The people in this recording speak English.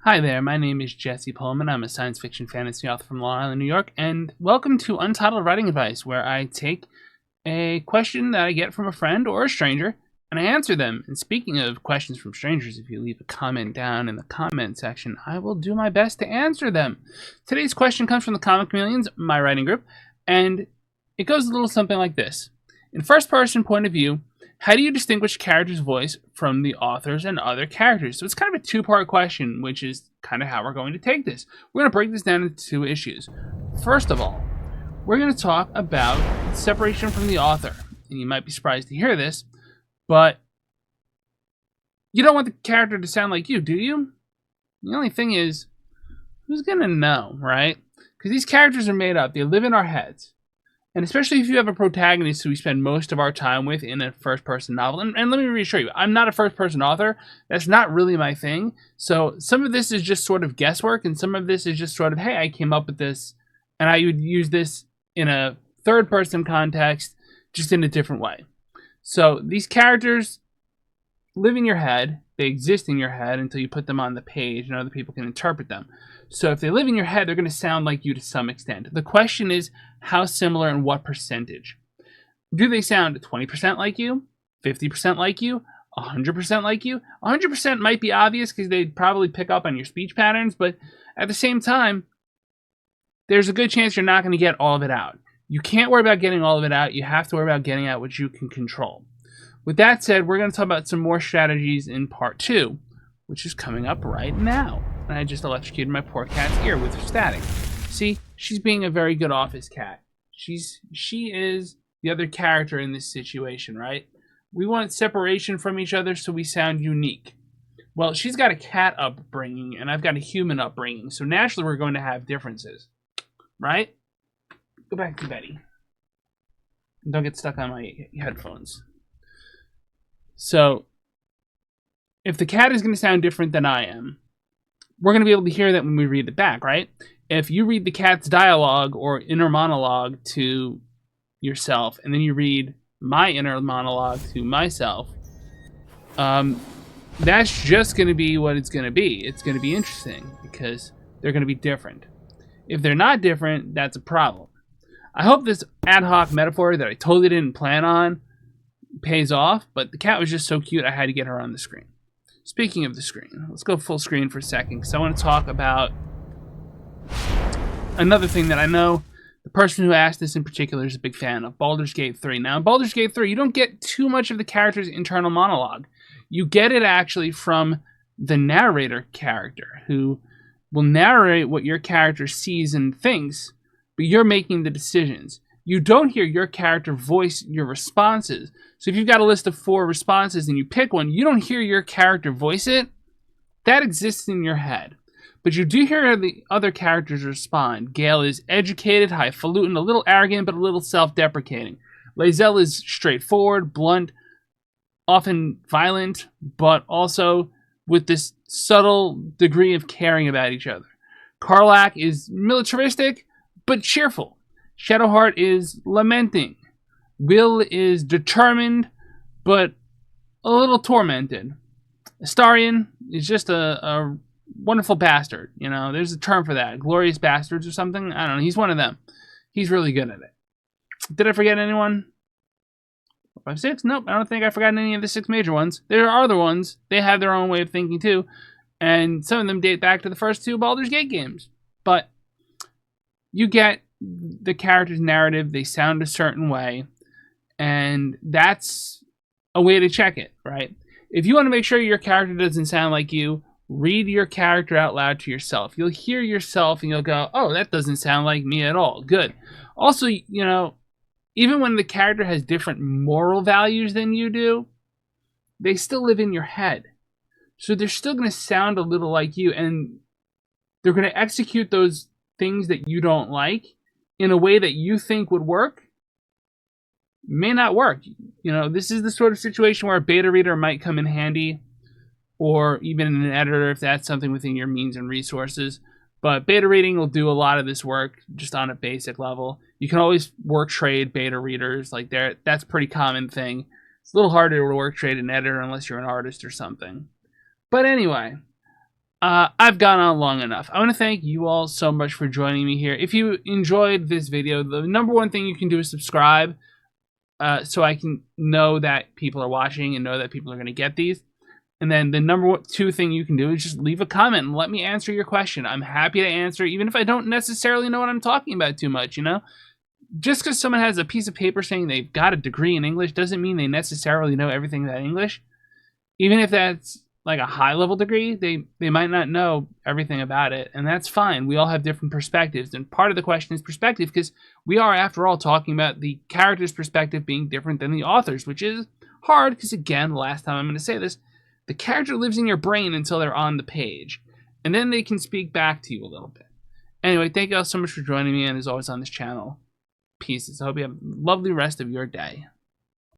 Hi there, my name is Jesse Pohlman. I'm a science fiction fantasy author from Long Island, New York, and welcome to Untitled Writing Advice, where I take a question that I get from a friend or a stranger, and I answer them. And speaking of questions from strangers, if you leave a comment down in the comment section, I will do my best to answer them. Today's question comes from the Comma Chameleons, my writing group, and it goes a little something like this. In first-person point of view, how do you distinguish a character's voice from the author's and other characters? So it's kind of a two-part question, which is kind of how we're going to take this. We're going to break this down into two issues. First of all, we're going to talk about separation from the author. And you might be surprised to hear this, but you don't want the character to sound like you, do you? The only thing is, who's going to know, right? Because these characters are made up. They live in our heads. And especially if you have a protagonist who we spend most of our time with in a first-person novel. And let me reassure you, I'm not a first-person author. That's not really my thing. So some of this is just sort of guesswork, and some of this is just sort of, hey, I came up with this, and I would use this in a third-person context, just in a different way. So these characters live in your head. They exist in your head until you put them on the page, and other people can interpret them. So if they live in your head, they're going to sound like you to some extent. The question is, how similar and what percentage? Do they sound 20% like you, 50% like you, 100% like you? 100% might be obvious because they'd probably pick up on your speech patterns, but at the same time, there's a good chance you're not going to get all of it out. You can't worry about getting all of it out. You have to worry about getting out what you can control. With that said, we're going to talk about some more strategies in part 2, which is coming up right now. And I just electrocuted my poor cat's ear with static. See, she's being a very good office cat. She is the other character in this situation, right? We want separation from each other so we sound unique. Well, she's got a cat upbringing, and I've got a human upbringing, so naturally we're going to have differences, right? Go back to Betty. Don't get stuck on my headphones. So, if the cat is going to sound different than I am, we're going to be able to hear that when we read it back, right? If you read the cat's dialogue or inner monologue to yourself, and then you read my inner monologue to myself, that's just going to be what it's going to be. It's going to be interesting because they're going to be different. If they're not different, that's a problem. I hope this ad hoc metaphor that I totally didn't plan on pays off, but the cat was just so cute I had to get her on the screen. Speaking of the screen, let's go full screen for a second because I want to talk about another thing that I know the person who asked this in particular is a big fan of, Baldur's Gate 3. Now, in Baldur's Gate 3, you don't get too much of the character's internal monologue. You get it actually from the narrator character, who will narrate what your character sees and thinks, but you're making the decisions. You don't hear your character voice your responses. So if you've got a list of 4 responses and you pick one, you don't hear your character voice it. That exists in your head. But you do hear the other characters respond. Gale is educated, highfalutin, a little arrogant, but a little self-deprecating. Lae'zel is straightforward, blunt, often violent, but also with this subtle degree of caring about each other. Karlach is militaristic, but cheerful. Shadowheart is lamenting. Will is determined, but a little tormented. Astarion is just a wonderful bastard. You know, there's a term for that. Glorious bastards or something. I don't know. He's one of them. He's really good at it. Did I forget anyone? 5, 6? Nope. I don't think I forgot any of the 6 major ones. There are other ones. They have their own way of thinking too. And some of them date back to the first 2 Baldur's Gate games. But you get the character's narrative. They sound a certain way. And that's a way to check it, right? If you want to make sure your character doesn't sound like you, read your character out loud to yourself. You'll hear yourself and you'll go, oh, that doesn't sound like me at all. Good. Also, you know, even when the character has different moral values than you do, they still live in your head. So they're still going to sound a little like you, and they're going to execute those things that you don't like in a way that you think would work. May not work. You know, this is the sort of situation where a beta reader might come in handy, or even an editor if that's something within your means and resources. But beta reading will do a lot of this work just on a basic level. You can always work trade beta readers. Like that's a pretty common thing. It's a little harder to work trade an editor unless you're an artist or something. But anyway, I've gone on long enough. I want to thank you all so much for joining me here. If you enjoyed this video, the number one thing you can do is subscribe, so I can know that people are watching and know that people are going to get these. And then the number two thing you can do is just leave a comment and let me answer your question. I'm happy to answer, even if I don't necessarily know what I'm talking about too much, you know? Just because someone has a piece of paper saying they've got a degree in English doesn't mean they necessarily know everything about English. Even if that's like a high-level degree, they might not know everything about it, and that's fine. We all have different perspectives, and part of the question is perspective, because we are, after all, talking about the character's perspective being different than the author's, which is hard, because again, the last time I'm going to say this, the character lives in your brain until they're on the page, and then they can speak back to you a little bit. Anyway, thank you all so much for joining me, and as always on this channel, pieces. I hope you have a lovely rest of your day.